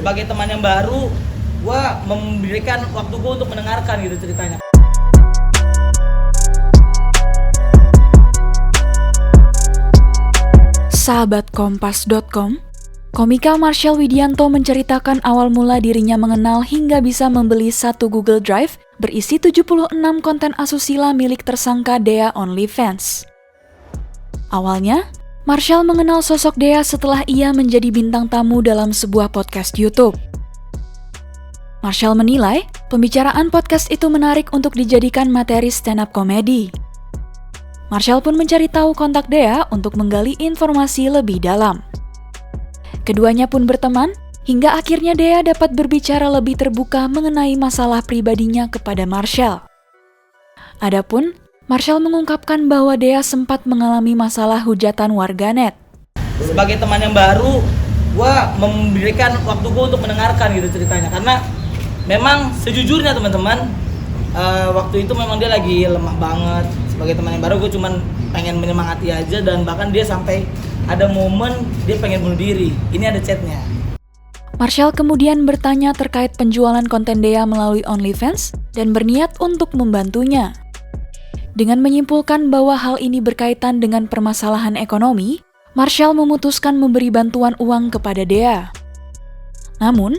sebagai teman yang baru, gue memberikan waktu gue untuk mendengarkan gitu ceritanya. Sahabat Kompas.com, komika Marshall Widianto menceritakan awal mula dirinya mengenal hingga bisa membeli satu Google Drive berisi 76 konten asusila milik tersangka Dea OnlyFans. Awalnya, Marshall mengenal sosok Dea setelah ia menjadi bintang tamu dalam sebuah podcast YouTube. Marshall menilai pembicaraan podcast itu menarik untuk dijadikan materi stand-up komedi. Marshall pun mencari tahu kontak Dea untuk menggali informasi lebih dalam. Keduanya pun berteman, hingga akhirnya Dea dapat berbicara lebih terbuka mengenai masalah pribadinya kepada Marshall. Adapun, Marshall mengungkapkan bahwa Dea sempat mengalami masalah hujatan warganet. Sebagai teman yang baru, gue memberikan waktu gue untuk mendengarkan gitu ceritanya. Karena memang sejujurnya teman-teman, waktu itu memang dia lagi lemah banget. Sebagai teman yang baru, gue cuman pengen menyemangati aja, dan bahkan dia sampai ada momen dia pengen bunuh diri. Ini ada chatnya. Marshall kemudian bertanya terkait penjualan konten Dea melalui OnlyFans dan berniat untuk membantunya. Dengan menyimpulkan bahwa hal ini berkaitan dengan permasalahan ekonomi, Marshall memutuskan memberi bantuan uang kepada Dea. Namun,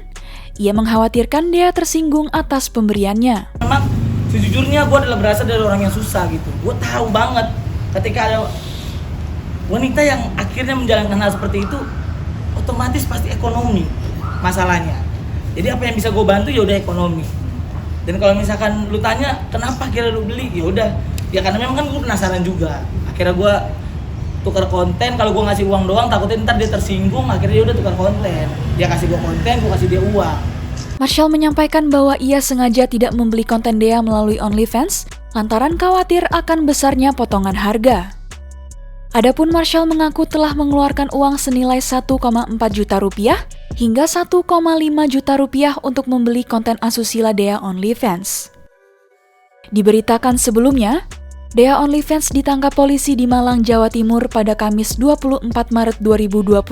ia mengkhawatirkan Dea tersinggung atas pemberiannya. Memang sejujurnya gue adalah berasal dari orang yang susah gitu. Gue tahu banget ketika ada wanita yang akhirnya menjalankan hal seperti itu, otomatis pasti ekonomi masalahnya. Jadi apa yang bisa gue bantu ya udah ekonomi. Dan kalau misalkan lu tanya kenapa akhirnya lu beli, ya udah ya karena memang kan gue penasaran juga. Akhirnya gue tukar konten. Kalau gue ngasih uang doang takutnya ntar dia tersinggung, akhirnya dia udah tukar konten. Dia kasih gue konten, gue kasih dia uang. Marshall menyampaikan bahwa ia sengaja tidak membeli konten Dea melalui OnlyFans lantaran khawatir akan besarnya potongan harga. Adapun Marshall mengaku telah mengeluarkan uang senilai 1,4 juta rupiah hingga 1,5 juta rupiah untuk membeli konten asusila Dea OnlyFans. Diberitakan sebelumnya, Dea OnlyFans ditangkap polisi di Malang, Jawa Timur pada Kamis 24 Maret 2022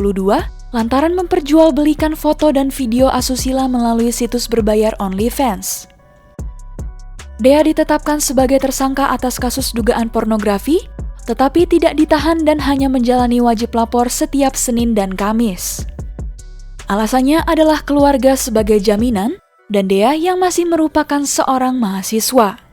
lantaran memperjualbelikan foto dan video asusila melalui situs berbayar OnlyFans. Dea ditetapkan sebagai tersangka atas kasus dugaan pornografi, tetapi tidak ditahan dan hanya menjalani wajib lapor setiap Senin dan Kamis. Alasannya adalah keluarga sebagai jaminan dan Dea yang masih merupakan seorang mahasiswa.